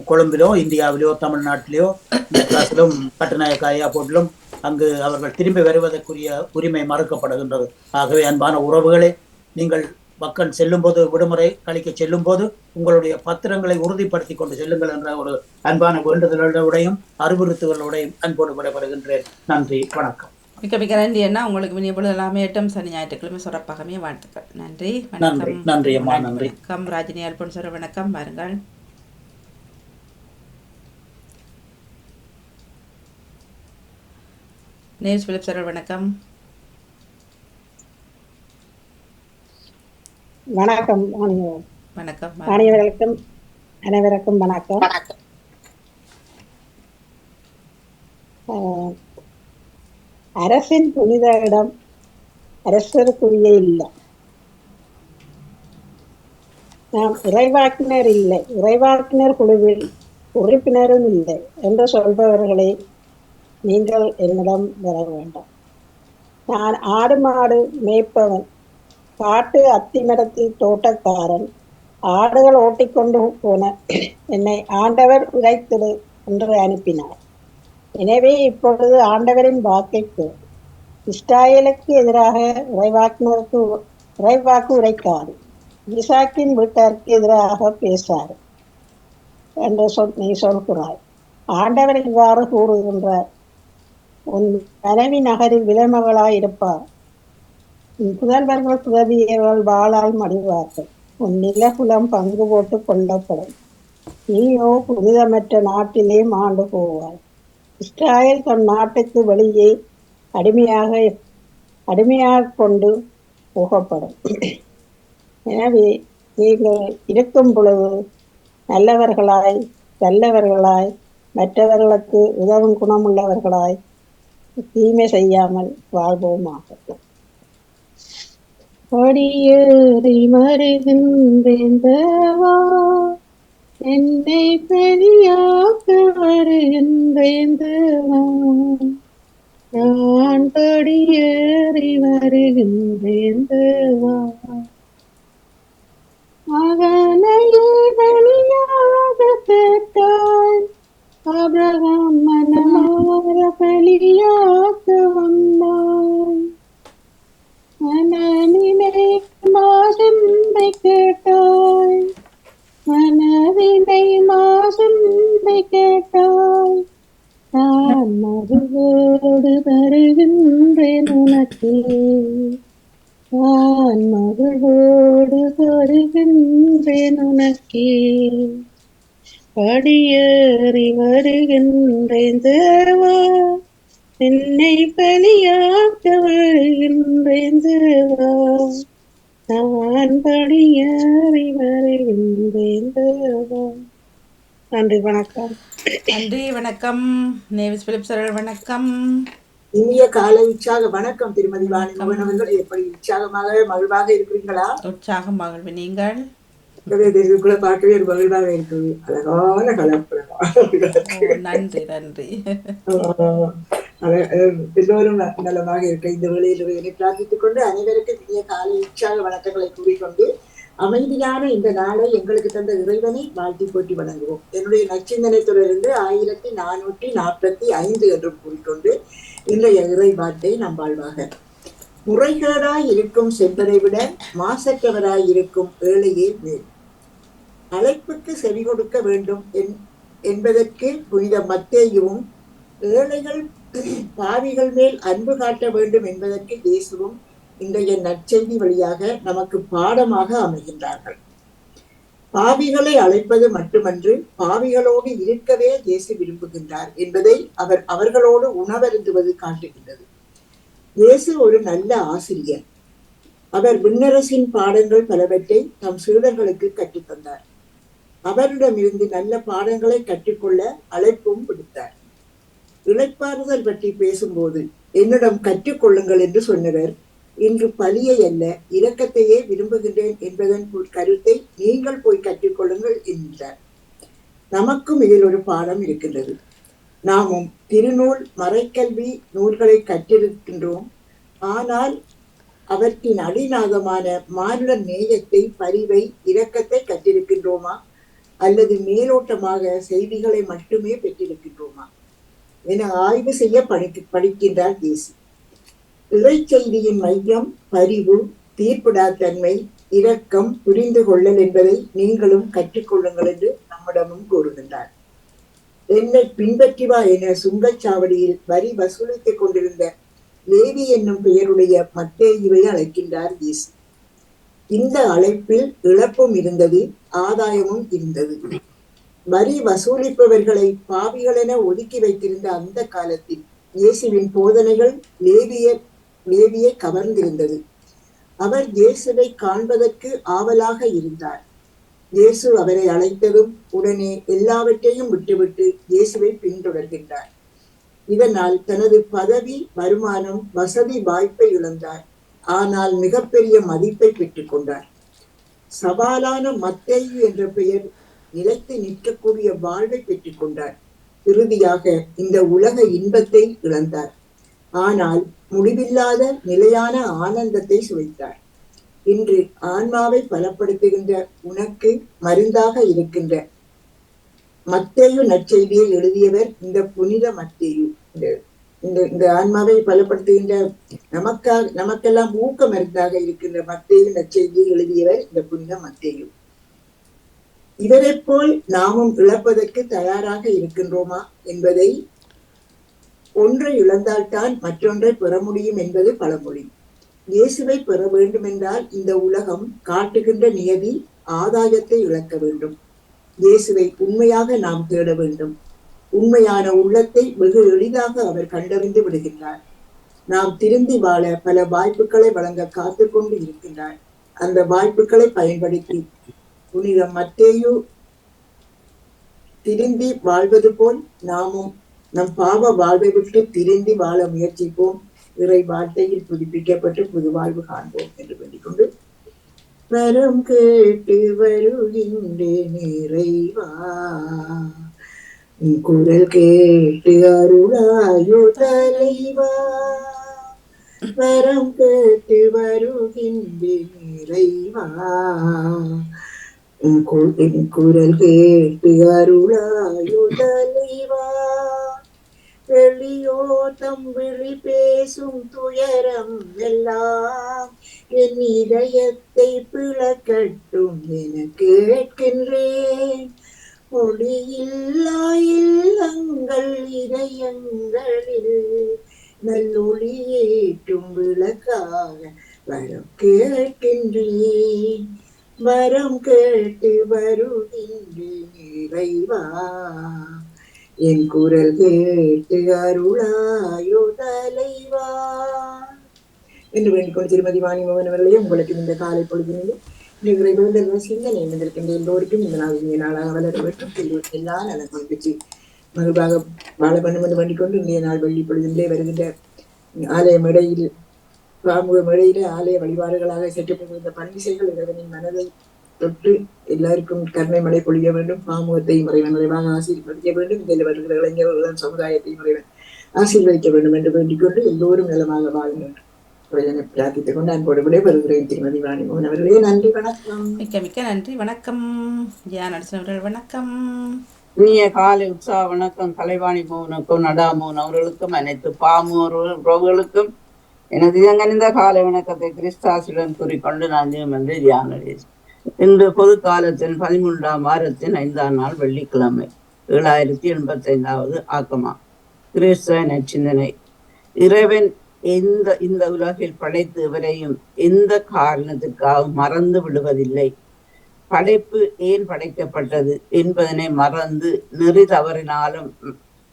கொழும்பிலோ இந்தியாவிலோ தமிழ்நாட்டிலோ மெட்ராஸிலும் கட்டுநாயக்க ஏர்போர்ட்டிலும் அங்கு அவர்கள் திரும்பி வருவதற்குரிய உரிமை மறுக்கப்படுகின்றது. ஆகவே அன்பான உறவுகளே, நீங்கள் மக்கள் செல்லும் போது, விடுமுறை கழிக்க செல்லும் போது உங்களுடைய பத்திரங்களை உறுதிப்படுத்தி கொண்டு செல்லுங்கள் என்ற ஒரு அன்பான வேண்டுதலுடையும் அறிவுறுத்துகளுடையும் அன்போடு விடைபெறுகின்றேன். நன்றி, வணக்கம்.
மிக்க மிக்க நன்றி அண்ணா. உங்களுக்கு இனிய பொழுது எல்லாமே 8 சனி ஞாயிற்றுக்கிழமை சிறப்பாகவே வாழ்த்துக்கள். நன்றி,
நன்றி, நன்றி அம்மா, நன்றி.
வணக்கம் ராஜினி அல்போன்சர், வணக்கம். பாருங்கள், நேஸ் பிலிப் சார், வணக்கம்.
வணக்கம்.
வணக்கம்.
அனைவருக்கும் வணக்கம். அரசின் புனித இடம் அரசருக்குரிய இல்லை. நாம் இறைவாக்கினர் இல்லை, இறைவாக்கினர் குழுவில் உறுப்பினரும் இல்லை என்று சொல்பவர்களை நீங்கள் என்னிடம் வர வேண்டாம். நான் ஆடு மாடு மேய்ப்பவன், காட்டு அத்திமரத்தில் தோட்டக்காரன், ஆடுகள் ஓட்டிக்கொண்டு போன என்னை ஆண்டவர் உரைத்திடு என்று அனுப்பினார். எனவே இப்பொழுது ஆண்டவரின் வாக்கைக்கு இஸ்ராயலுக்கு எதிராக இறைவாக்கு உரைக்காது, ஈசாக்கின் வீட்டாருக்கு எதிராக பேசாது என்று நீ சொல்கிறாய். ஆண்டவர் இவ்வாறு கூறுகின்றார், உன் மனைவி நகரில் விலைமகளாய் இருப்பார், உன் புதல்வர்கள் புதவியர்கள் வாளால் மடிவார்கள், உன் நிலகுலம் பங்கு போட்டு கொள்ளப்படும், நீயோ புனிதமற்ற நாட்டிலே மாண்டு போவாய். இஸ்ராயல் தன் நாட்டுக்கு வெளியே அடிமையாக கொண்டு போகப்படும். எனவே நீங்கள் இருக்கும் பொழுது நல்லவர்களாய் மற்றவர்களுக்கு உதவும் குணமுள்ளவர்களாய் தீமை செய்யாமல் வாழ்வோமாக. படியேறி வருகின்றேன் தேவா, என்னை பெரியாக்க வருகின்றேன் தேவா, நான் படியேறி வருகின்றேன் தேவா, மகனையே பலியாக கேட்டாய், ஆபிரகாம் மனமார பலியாக்க வந்தாய், மனதினை மாசென்மை கேட்டாய், மனதினை மாசென்மை கேட்டாய், நான் மகிழ்வோடு தருகின்றேன் உனக்கு, நான் மகிழ்வோடு தருகின்றேன் உனக்கே. படியேறி வருகின்றேன் தேவா, என்னை பலியாக்க வருகின்றேன் தேவா, நான் படியேறி வருகின்றேன் தேவா. நன்றி, வணக்கம்.
நன்றி, வணக்கம். நேவிஸ் பிலிப் சார், வணக்கம்.
இனிய காலை உற்சாக வணக்கம் திருமதி வாணி மோகன் அவர்கள். எப்படி உற்சாகமாக மகிழ்வாக இருக்கிறீங்களா?
உற்சாகம் மகிழ்வு. நீங்கள்?
இதுக்குள்ள பார்க்கவே ஒரு மகிழ்வாக இருக்குது. அழகான கலப்படம்.
நன்றி, நன்றி.
எல்லோரும் நலமாக இருக்க இந்த வேளையில் பிரார்த்தித்துக் கொண்டு அனைவருக்கும் இனிய காலை உற்சாக வணக்கங்களை கூறிக்கொண்டு அமைதியான இந்த நாளை எங்களுக்கு தந்த இறைவனை வாழ்த்தி போட்டி வணங்குவோம். என்னுடைய நச்சிந்தனை தொடர்ந்து 1445 என்றும் கூறிக்கொண்டு இன்றைய இறைவார்த்தை நம் வாழ்வாக. முறைகேடாய் இருக்கும் செல்வரை விட மாசற்றவராய் இருக்கும் ஏழையே மேல். அழைப்புக்கு செவி கொடுக்க வேண்டும் என்பதற்கு புனித மத்தேயுவும் ஏழைகள் பாவிகள் மேல் அன்பு காட்ட வேண்டும் என்பதற்கு இயேசுவும் இன்றைய நற்செய்தி வழியாக நமக்கு பாடமாக அமைகின்றார்கள். பாவிகளை அழைப்பது மட்டுமன்று, பாவிகளோடு இருக்கவே இயேசு விரும்புகின்றார் என்பதை அவர்களோடு உணவருந்துவது காட்டுகின்றது. இயேசு ஒரு நல்ல ஆசிரியர். அவர் விண்ணரசின் பாடங்கள் பலவற்றை தம் சீடர்களுக்கு கற்றுத்தந்தார். அவரிடமிருந்து நல்ல பாடங்களை கற்றுக்கொள்ள அழைப்பும் விடுத்தார். இளைப்பாறுதல் பற்றி பேசும்போது என்னிடம் கற்றுக்கொள்ளுங்கள் என்று சொன்னவர் இன்று பலியை அல்ல இரக்கத்தையே விரும்புகின்றேன் என்பதன் கருத்தை நீங்கள் போய் கற்றுக்கொள்ளுங்கள் என்கிறார். நமக்கும் இதில் ஒரு பாடம் இருக்கின்றது. நாமும் திருநூல் மறைக்கல்வி நூல்களை கற்றிருக்கின்றோம். ஆனால் அவற்றின் அடிநாதமான மானுட நேயத்தை, பரிவை, இரக்கத்தை கற்றிருக்கின்றோமா அல்லது மேலோட்டமாக செய்திகளை மட்டுமே பெற்றிருக்கின்றோமா என ஆய்வு செய்ய படிக்கின்றார் இயேசு. இறை செய்தியின் மையம் பரிவு, தீர்ப்பிடாத்தன்மை, இரக்கம், புரிந்து கொள்ளல் என்பதை நீங்களும் கற்றுக்கொள்ளுங்கள் என்று நம்மிடமும் கூறுகின்றார். என்னை பின்பற்றி வா என சுங்கச்சாவடியில் வரி வசூலித்துக் கொண்டிருந்த லேவி என்னும் பெயருடைய மத்தேயுவை அழைக்கின்றார் இயேசு. இந்த அழைப்பில் இழப்பும் இருந்தது, ஆதாயமும் இருந்தது. வரி வசூலிப்பவர்களை பாவிகளென ஒதுக்கி வைத்திருந்த அந்த காலத்தில் இயேசுவின் போதனைகள் லேவியை கவர்ந்திருந்தது. அவர் இயேசுவை காண்பதற்கு ஆவலாக இருந்தார். இயேசு அவரை அழைத்ததும் உடனே எல்லாவற்றையும் விட்டுவிட்டு இயேசுவை பின்தொடர்கின்றார். இதனால் தனது பதவி, வருமானம், வசதி வாய்ப்பை இழந்தார். ஆனால் மிகப்பெரிய மதிப்பை பெற்றுக் கொண்டார். சவாலான மத்தேயு என்ற பெயர் நிலைத்து நிற்கக்கூடிய வாழ்வை பெற்றுக் கொண்டார். இறுதியாக இந்த உலக இன்பத்தை இழந்தார். ஆனால் முடிவில்லாத நிலையான ஆனந்தத்தை சுவைத்தார். இன்று ஆன்மாவை பலப்படுத்துகின்ற, உனக்கு மருந்தாக இருக்கின்ற மத்தேயு நற்செய்தியை எழுதியவர் இந்த புனித மத்தேயு. இந்த ஆன்மாவை பலப்படுத்துகின்ற, நமக்கெல்லாம் ஊக்க மருந்தாக இருக்கின்ற மத்தேயு நற்செய்தியை எழுதியவர் இந்த புனித மத்தேயு. இவரை போல் நாமும் இழப்பதற்கு தயாராக இருக்கின்றோமா என்பதை, ஒன்றை இழந்தால்தான் மற்றொன்றை பெற முடியும் என்பது பழமொழி. இயேசுவை பெற வேண்டும் என்றால் இந்த உலகம் காட்டுகின்ற நியதி ஆதாயத்தை இழக்க வேண்டும். இயேசுவை உண்மையாக நாம் தேட வேண்டும். உண்மையான உள்ளத்தை வெகு எளிதாக அவர் கண்டறிந்து விடுகின்றார். நாம் திருந்தி வாழ பல வாய்ப்புகளை வழங்க காத்து கொண்டு இருக்கின்றார். அந்த வாய்ப்புகளை பயன்படுத்தி புனித மத்தேயு திருந்தி வாழ்வது போல் நாமும் நம் பாவ வாழ்வை விட்டு திருந்தி வாழ முயற்சிப்போம். இறை வார்த்தையில் புதுப்பிக்கப்பட்டு புது வாழ்வு காண்போம் என்று வேண்டிக் கொண்டு, வரம் கேட்டு வருகின்றேன் இறைவா, குரல் கேட்டு அருளாயோ தலைவா, வரம் கேட்டு வருகின்றேன் இறைவா, குரல் கேட்டு அருளாயோ தலைவா, வெளியோட்டம் விழி பேசும் துயரம் எல்லாம் என் இதயத்தை பிளக்கட்டும் என கேட்கின்றேன். ஒளியில்லா இல்லங்கள் இதயங்களில் நல்லொளியேற்றும் விளக்காக வரம் கேட்கின்றேன். வரம் கேட்டு வருகின்றேன் இறைவா, என் குரல் கேட்டு அருளாயோ தலைவா என்று வேண்டிக்கொண்டு திருமதி வாணிமோகன் அவர்களே, உங்களுக்கு இந்த காலை பொழுதினிலும் சிந்தனை இருந்திருக்கின்ற எல்லோருக்கும் இந்த நாளாக வளர வேண்டும். எல்லா நலன்களும் பெற்று மகிழ்வாக வாழ வேண்டும் என்று வேண்டிக்கொண்டு இன்றைய நாள் வெள்ளி பொழுதிலே வருகின்ற ஆலய மேடையில், பாமுக மேடையில ஆலய வழிபாடுகளாக சென்று பண்டிசைகள் இறைவனின் மனதை தொட்டு எல்லாருக்கும் கருணை மழை பொழிய வேண்டும். பாமுகத்தை இறைவன் நிறைவாக ஆசீர்வதிக்க வேண்டும். இதில் வருகிற இளைஞர்களுடன் சமுதாயத்தை இறைவன் ஆசீர்வதிக்க வேண்டும் என்று வேண்டிக் கொண்டு எல்லோரும் நலமாக வாழுங்கள் பிரார்த்தித்துக் கொண்டு அன்போடு விட வருகிறேன். திருமதி வாணிமோகன் அவர்களே, நன்றி, வணக்கம்.
மிக்க மிக்க நன்றி, வணக்கம். ஜெயானரசன் வணக்கம்.
இனிய காலை உற்சாக வணக்கம். கலைவாணி மோகனுக்கும் நடாமோகன் அவர்களுக்கும் அனைத்து பாமுறவுகளுக்கும் எனது இதங்கனிந்த காலை வணக்கத்தை கிறிஸ்தாசுடன் கூறிக்கொண்டு நான் வந்து தியானரேன். இன்று பொது காலத்தின் 13ஆம் வாரத்தின் 5ஆம் நாள் வெள்ளிக்கிழமை, 7085வது ஆக்கமா. கிறிஸ்தவ நச்சிந்தனை. இறைவன் இந்த உலகில் படைத்து எவரையும் எந்த காரணத்துக்காக மறந்து விடுவதில்லை. படைப்பு ஏன் படைக்கப்பட்டது என்பதனை மறந்து நெறி தவறினாலும்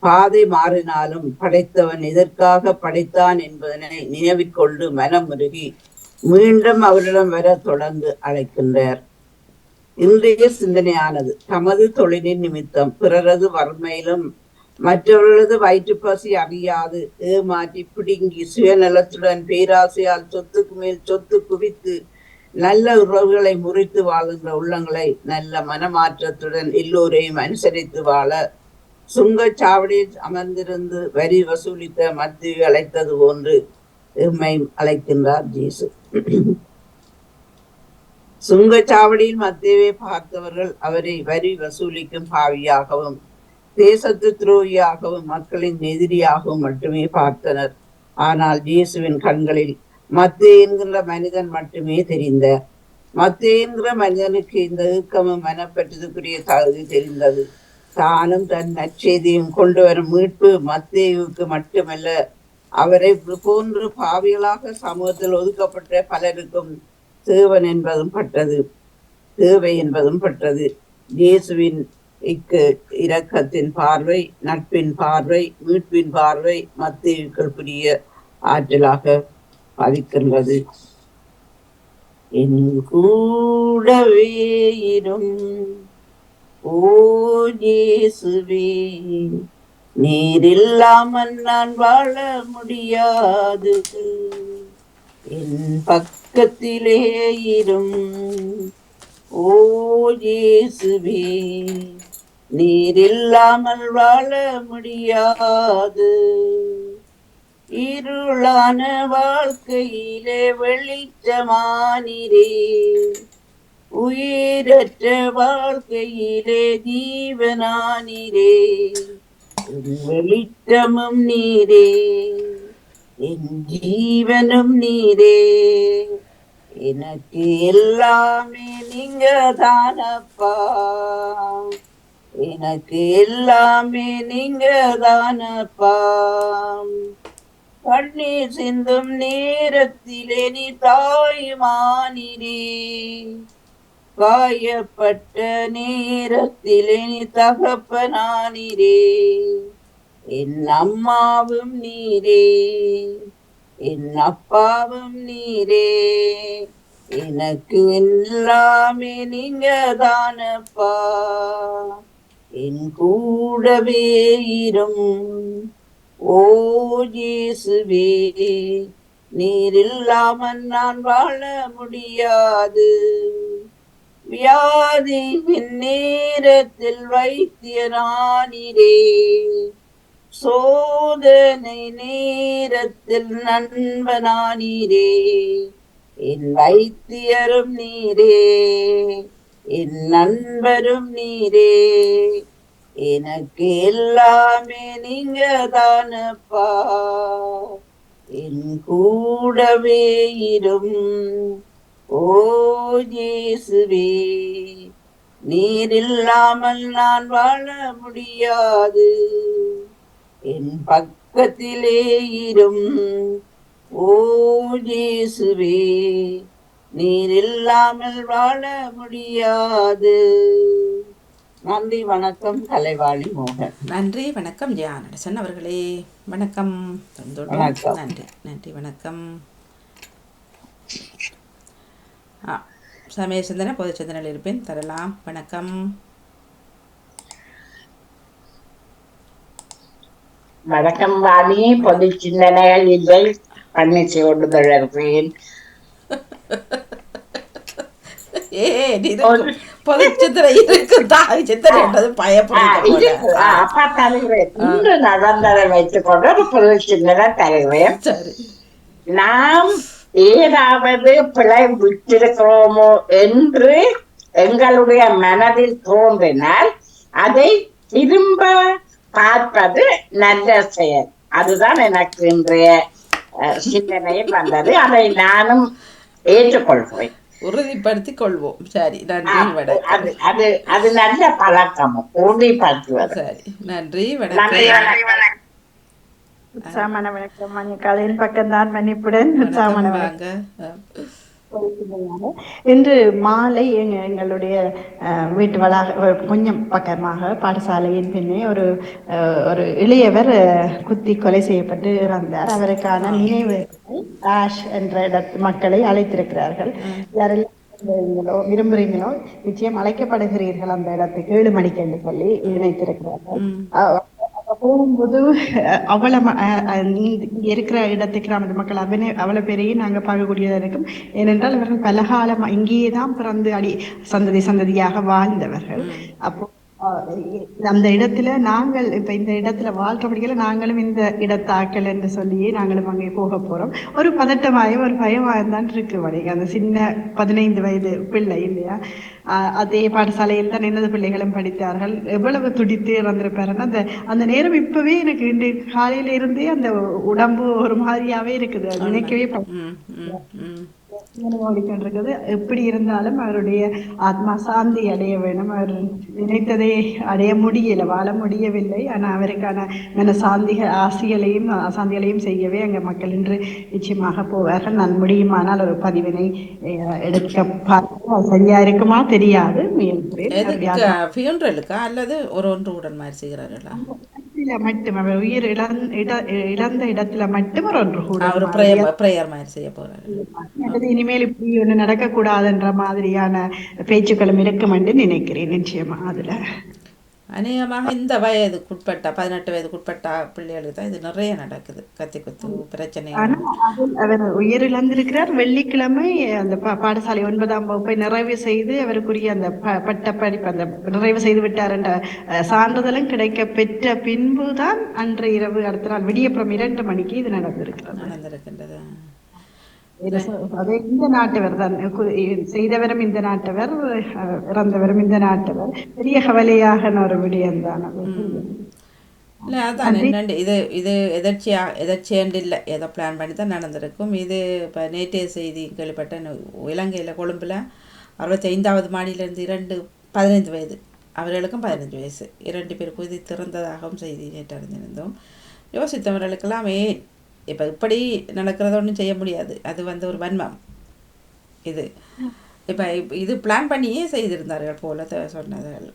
பாதை மாறினாலும் படைத்தவன் எதற்காக படைத்தான் என்பதனை நினைவிற்கொண்டு மனமுருகி மீண்டும் அவரிடம் வர தொடர்ந்து அழைக்கின்றார். இன்றைய சிந்தனையானது தமது தொழிலின் நிமித்தம் பிறரது வறுமையிலும் மற்றவர்களது வயிற்றுப்பசி அறியாது ஏமாற்றி பிடுங்கி சுயநலத்துடன் பேராசையால் சொத்துக்கு மேல் சொத்து குவித்து நல்ல உறவுகளை முறித்து வாழுகின்ற உள்ளங்களை நல்ல மனமாற்றத்துடன் எல்லோரையும் அனுசரித்து வாழ சுங்கச்சாவடியில் அமர்ந்திருந்து வரி வசூலித்த மத்திய அழைத்தது போன்று எம்மை அழைக்கின்றார் ஜேசு. சுங்கச்சாவடியில் மத்தியவை பார்த்தவர்கள் அவரை வரி வசூலிக்கும் பாவியாகவும் தேசத்து துரோகியாகவும் மக்களின் எதிரியாகவும் மட்டுமே பார்த்தனர். ஆனால் இயேசுவின் கண்களில் மத்தேயு என்கிற மனிதன் மட்டுமே தெரிந்தார். மத்தேயு என்கிற மனிதனுக்கு இந்த ஏக்கமும் மனப்பற்றதுக்குரிய தகுதி தெரிந்தது. தானும் தன் நற்செய்தியும் கொண்டு வரும் மீட்பு மத்தேயுவுக்கு மட்டுமல்ல, அவரை போன்று பாவிகளாக சமூகத்தில் ஒதுக்கப்பட்ட பலருக்கும் தேவை என்பதும் பட்டது. இயேசுவின் இரக்கத்தின் பார்வை, நட்பின் பார்வை, மீட்பின் பார்வை மத்தேயுவுக்கு புரிய ஆற்றலாக பதிக்கின்றது. என் கூடவே இரும் ஓ இயேசுவே, நீர் இல்லாமல் நான் வாழ முடியாது. என் பக்கத்திலே இரும் ஓ இயேசுவே, நீர் இல்லாமல் வாழ முடியாது. இருளான வாழ்க்கையிலே வெளிச்சமானிரே, உயிரற்ற வாழ்க்கையிலே ஜீவனானிரே. என் வெளிச்சமும் நீரே, என் ஜீவனும் நீரே. எனக்கு எல்லாமே நீங்க தானப்பா, எனக்கு எல்லாமே நீங்க தானப்பா. கண்ணீர் சிந்தும் நேரத்திலே நீ தாயுமானிரே, காயப்பட்ட நேரத்திலே நீ தகப்பனானிரே. என் அம்மாவும் நீரே, என் அப்பாவும் நீரே. எனக்கு எல்லாமே நீங்க தானப்பா, என் கூடவே இரும் ஓ இயேசுவே, நீர் இல்லாமல் நான் வாழ முடியாது. வியாதியின் நேரத்தில் வைத்தியரானிரே, சோதனை நேரத்தில் நண்பனானீரே. என் வைத்தியரும் நீரே, என் நண்பரும் நீரே. எனக்கு எல்லாமே நீங்க தானப்பா, என் கூடவே இரும் ஓ இயேசுவே, நீர் இல்லாமல் நான் வாழ முடியாது. என் பக்கத்திலே இரும் ஓ இயேசுவே, நீர் இல்லாமல் வாழ முடியாது. நன்றி, வணக்கம். கலைவாணி மோகன்.
நன்றி, வணக்கம் ஜெயா நடேசன் அவர்களே. வணக்கம்.
வணக்கம்.
நன்றி நன்றி, வணக்கம். சமய சிந்தனை பொது சிந்தனையில் இருப்பேன், தரலாம். வணக்கம்.
வணக்கம் வாணி. பொது சிந்தனைகள் இல்லை, பண்ணிச்சு கொண்டு தொடர்பேன்.
பொது சிந்தனை இருக்கு, தாய் சிந்தனை என்பது பயப்படுது.
அப்பா தருகிறேன், இன்று நடந்ததை வைத்துக் கொண்டு ஒரு பொது சிந்தனை தருகிறேன். நாம் ஏதாவது பிழை விட்டிருக்கிறோமோ என்று எங்களுடைய மனதில் தோன்றினால் அதை திரும்ப பார்ப்பது நல்ல செயல். அதுதான் எனக்கு இன்றைய சிந்தனையில் வந்தது. அதை நானும் ஏற்றுக்கொள்கிறேன்,
உறுதிப்படுத்திக் கொள்வோம். சரி, நன்றி, வணக்கம்.
அது நல்ல பழக்கமும் உறுதிப்படுத்துவது.
சரி, நன்றி, வணக்கம்.
உற்சாகமான வணக்கம் மணிக்காலையின் பக்கம்தான் மன்னிப்புடன் உற்சாகமான
வணக்கம்
வணக்கம்.
வாங்க.
இன்று மாலை எங்களுடைய வீட்டு வளாக கொஞ்சம் பக்கமாக பாடசாலையின் பின்னே ஒரு இளையவர் குத்தி கொலை செய்யப்பட்டு இறந்தார். அவருக்கான நினைவு ஆஷ் என்ற மக்களை அழைத்திருக்கிறார்கள். யாரெல்லாம் விரும்புறீங்களோ நிச்சயம் அழைக்கப்படுகிறீர்கள் அந்த இடத்துக்கு 7 மணிக்கு என்று சொல்லி இணைத்திருக்கிறார்கள். போகும்போது இருக்கிற இடத்துக்கு நமது மக்கள் அவ்வளவு பேரையும் நாங்க பார்க்கக்கூடியதா இருக்கும். ஏனென்றால் இவர்கள் பலகாலம் இங்கேயேதான் பிறந்து சந்ததி சந்ததியாக வாழ்ந்தவர்கள். அப்போ அந்த இடத்துல நாங்கள் இப்ப இந்த இடத்துல வாழ்றபடிகளை நாங்களும் இந்த இடத்தாக்கள் என்று சொல்லியே நாங்களும் அங்கே போக போறோம். ஒரு பதட்டமாயும் ஒரு பயமாயும் தான் இருக்கு வரைக்கும். அந்த சின்ன 15 வயது பிள்ளை இல்லையா, அதே பாடசாலையில் தான் எனது பிள்ளைகளும் படித்தார்கள். எவ்வளவு துடித்து இறந்திருப்பாருன்னா அந்த நேரம் இப்பவே எனக்கு இன்று காலையில இருந்தே அந்த உடம்பு ஒரு மாதிரியாவே இருக்குது. அது நினைக்கவே ஓடிக்கொண்டிருக்கிறது. எப்படி இருந்தாலும் அவருடைய ஆத்மா சாந்தி அடைய வேணும். அவர் நினைத்ததை அடைய முடியல, வாழ முடியவில்லை. ஆனா அவருக்கான மன சாந்திகளையும் செய்யவே அங்க மக்கள் இன்று நிச்சயமாக போவார்கள். நான் முடியுமானால் ஒரு பதிவினை எடுக்க சரியா இருக்குமா தெரியாது.
ஃபியூனரலுக்கா அல்லது ஒரு ஒன்று உடன் மாதிரி செய்கிறார்களா?
மட்டும் அவர் உயிர் இழந்த இடத்துல மட்டும் ஒரு ஒன்று கூட
பிரேயர் மாதிரி செய்ய போறாரு.
இனிமேல் இப்படி ஒண்ணு நடக்க கூடாதுன்ற மாதிரியான பேச்சுக்களும் இருக்கும் என்று நினைக்கிறேன். நிச்சயமா அதுல
அநேகமாக இந்த வயதுக்குட்பட்ட 18 வயதுக்குட்பட்ட பிள்ளைகளுக்கு தான் இது நிறைய நடக்குது. கத்தி குத்து பிரச்சனை.
அவர் உயிரிழந்திருக்கிறார். வெள்ளிக்கிழமை அந்த பாடசாலை 9ஆம் வகுப்பை நிறைவு செய்து அவருக்குரிய அந்த பட்ட படிப்பு அந்த நிறைவு செய்து விட்டார் என்ற சான்றிதழும் கிடைக்க பெற்ற பின்புதான் அன்று இரவு அடுத்த நாள் விடியப்புறம் 2 மணிக்கு இது நடந்திருக்கின்றது. இந்த நாட்டவர் தான் செய்தவரும் இந்த நாட்டவர், இறந்தவரும் இந்த நாட்டவர். பெரிய கவலையாக ஒரு விடயம் தான்.
இல்லை அதான் என்னண்டு இது எதர்ச்சியாண்டு இல்லை, ஏதோ பிளான் பண்ணி தான் நடந்திருக்கும். இது இப்போ நேற்றைய செய்தி கேள்விப்பட்ட இலங்கையில் கொழும்பில் 65வது மாடியிலிருந்து 15 வயது அவர்களுக்கும் 15 வயசு 2 பேர் குதி திறந்ததாகவும் செய்தி நேற்று அறிந்திருந்தோம். யோசித்தவர்களுக்கெல்லாம் இப்போ இப்படி நடக்கிறத ஒன்றும் செய்ய முடியாது. அது ஒரு வன்மம். இப்போ இது பிளான் பண்ணியே செய்திருந்தார்கள் போல சொன்னதால்.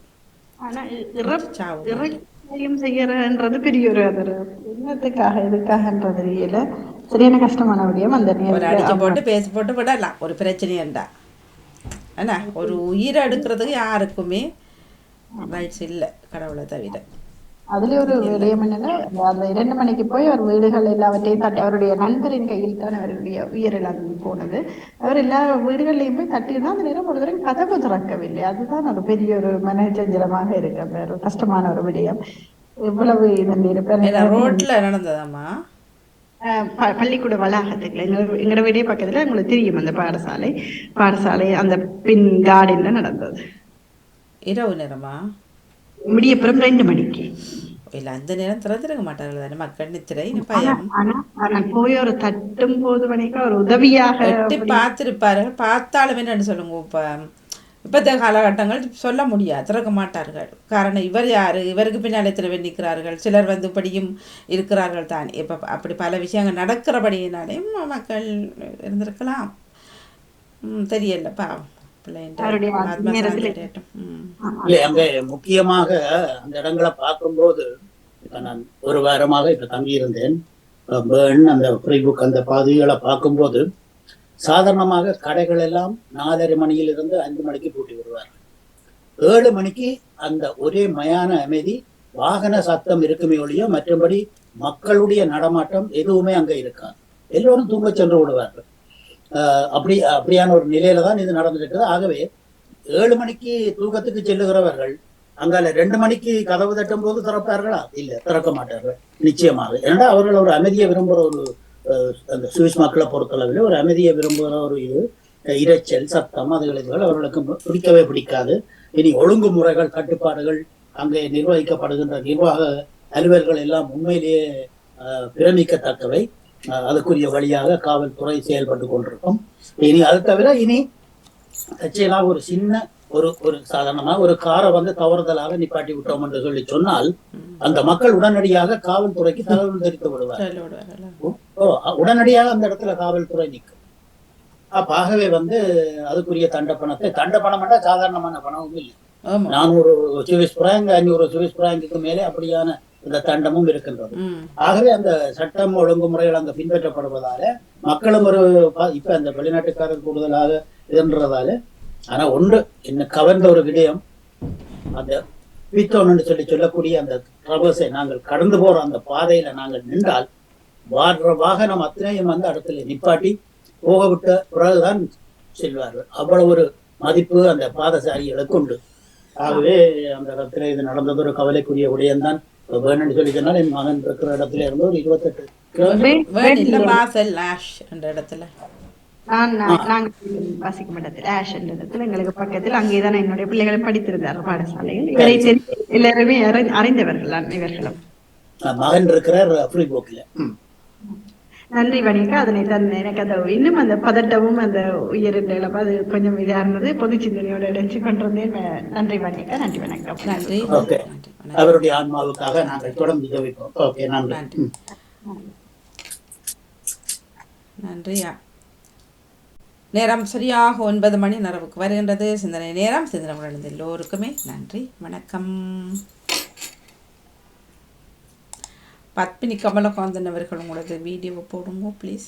செய்யறன்றது பெரிய ஒரு எதுக்காகன்றது சரியான கஷ்டமான விடயம். அந்த
அடிச்சு போட்டு பேசி போட்டு விடலாம் ஒரு பிரச்சனையண்டா. ஏன்னா ஒரு உயிரை எடுக்கிறதுக்கு யாருக்குமே ரைட்ஸ் இல்லை கடவுளை தவிர.
அதுல ஒரு விடயம் என்னன்னா, அந்த 2 மணிக்கு போய் அவர் வீடுகள் எல்லாவற்றையும் தட்டி, அவருடைய நண்பரின் கையில் தான் அவருடைய உயிரிழந்து போனது. அவர் எல்லா வீடுகள்லையும் போய் தட்டிதான் அந்த நேரம் ஒரு தடவை கதவு திறக்கவில்லை. அதுதான் ஒரு பெரிய ஒரு மனச்சஞ்சலமாக இருக்கு. ஒரு கஷ்டமான ஒரு விடயம். எவ்வளவு
ரோட்ல நடந்ததாமா
பள்ளிக்கூட வளாகத்துக்குள்ள எங்களோட வீடிய பக்கத்துல உங்களுக்கு தெரியும் அந்த பாடசாலை அந்த பின் கார்டன்ல நடந்தது.
இரவு நேரமா?
விடியப்புறம் 2 மணிக்கு.
இல்ல அந்த நேரம் திறந்திருக்க மாட்டார்கள் தானே மக்கள். நித்திரை பயம்.
ஆனா போய் ஒரு தட்டும் போது மணிக்கு ஒரு உதவியாக
பார்த்திருப்பார்கள். பார்த்தாலும் என்னன்னு சொல்லுங்க, இப்பத்த காலகட்டங்கள் சொல்ல முடியாது, திறக்க மாட்டார்கள். காரணம் இவர் யாரு, இவருக்கு பின்னால் எத்தனை பேர் நிற்கிறார்கள், சிலர் இப்படியும் இருக்கிறார்கள் தான். இப்ப அப்படி பல விஷயங்கள் நடக்கிறபடியினாலே மக்கள் இருந்திருக்கலாம். தெரியலப்பா.
அங்க முக்கியமாக அந்த இடங்களை பார்க்கும்போது நான் ஒரு வாரமாக இப்ப தங்கி இருந்தேன். அந்த ஃப்ரீபுக் அந்த பகுதிகளை பார்க்கும்போது சாதாரணமாக கடைகள் எல்லாம் 4:30 மணியிலிருந்து 5 மணிக்கு பூட்டி விடுவார்கள். 7 மணிக்கு அந்த ஒரே மயான அமைதி, வாகன சத்தம் இருக்குமே ஒழிய மற்றபடி மக்களுடைய நடமாட்டம் எதுவுமே அங்க இருக்காது. எல்லோரும் தூங்க சென்று விடுவார்கள். அப்படியான ஒரு நிலையில தான் இது நடந்துட்டு. ஆகவே 7 மணிக்கு தூக்கத்துக்கு செல்லுகிறவர்கள் அங்கால 2 மணிக்கு கதவு தட்டும் போது திறப்பார்களா? இல்ல, திறக்க மாட்டார்கள் நிச்சயமாக. ஏன்னா அவர்கள் ஒரு அமைதியை விரும்புகிற ஒரு அந்த சுவிஸ் மக்களை பொறுத்தளவில் ஒரு அமைதியை விரும்புகிற ஒரு இரைச்சல் சத்தம் அதுகளுக்கு அவர்களுக்கு பிடிக்கவே பிடிக்காது. இனி ஒழுங்குமுறைகள் கட்டுப்பாடுகள் அங்கே நிர்வகிக்கப்படுகின்ற நிர்வாக அலுவல்கள் எல்லாம் உண்மையிலேயே பிரமிக்கத்தக்கவை. அதுக்குரிய வழியாக காவல்துறை செயல்பட்டு கொண்டிருக்கும். இனி அது தவிர இனி தற்செயலாக ஒரு சின்ன ஒரு ஒரு சாதாரணமா ஒரு காரை வந்து தவறுதலாக நிப்பாட்டி விட்டோம் என்று சொல்லி சொன்னால் அந்த மக்கள் உடனடியாக காவல்துறைக்கு தகவல் தெரிவித்து விடுவார். உடனடியாக அந்த இடத்துல காவல்துறை நிற்கும். ஆகவே வந்து அதுக்குரிய தண்டப்பணம் சாதாரணமான பணமும் இல்லை. 400 சுவிஸ் பிராங்க் 500 சுவிஸ் பிராங்குக்கு மேலே அப்படியான இந்த தண்டமும் இருக்கின்றது. ஆகவே அந்த சட்டம் ஒழுங்குமுறைகள் அங்க பின்பற்றப்படுவதால மக்களும் ஒரு இப்ப அந்த வெளிநாட்டுக்காரர் கூடுதலாக இருன்றதால. ஆனா ஒன்று என்ன கவர்ந்த ஒரு விடயம், அந்த பீத்தோன்னு சொல்லக்கூடிய அந்த ட்ரவர்ஸை நாங்கள் கடந்து போற அந்த பாதையில நாங்கள் நின்றால் வாகனம் அத்தனையும் வந்து இடத்துல நிப்பாட்டி போக விட்ட பிறகுதான் செல்வார்கள். அவ்வளவு ஒரு மதிப்பு அந்த பாதசாரிகளுக்கு உண்டு. ஆகவே அந்த இடத்துல இது நடந்தது ஒரு கவலைக்குரிய விடயம்தான். வேணும்னு சொல்லி சொன்னால் என் மகன் இருக்கிற இடத்துல இருந்து ஒரு 28
இடத்துல
நாங்க வாசிக்கும் இடத்துல ஆஷ் என்ற இடத்துல எங்களுக்கு பக்கத்தில் அங்கேதான் என்னுடைய பிள்ளைகளை படித்திருந்தார் பாடசாலையில். இவரை எல்லாருமே அறிந்தவர்கள் இவர்களும்.
மகன் இருக்கிறார் ஃப்ரீபோக்ல.
நன்றி வணிகா. அதனை தந்த எனக்கு அந்த இன்னும் அந்த பதட்டமும் அந்த உயர்ந்த இழப்பு அது கொஞ்சம் இதா இருந்தது. பொது சிந்தனையோட இணைச்சு கொண்டிருந்தேன். நன்றி வணிகா. நன்றி வணக்கம்.
நன்றி.
அவருடைய ஆன்மாவுக்காக நாங்கள் தொடர்ந்து ஜெபிப்போம். ஓகே, நன்றி.
நன்றியா. நேரம் சரியாக 9 மணி நிறைவுக்கு வருகின்றது. சிந்தனை நேரம். சிந்தனை எல்லோருக்குமே நன்றி, வணக்கம். பத்மினி கமலகாந்தன் அவர்கள் உங்களது வீடியோவை போடுங்க ப்ளீஸ்.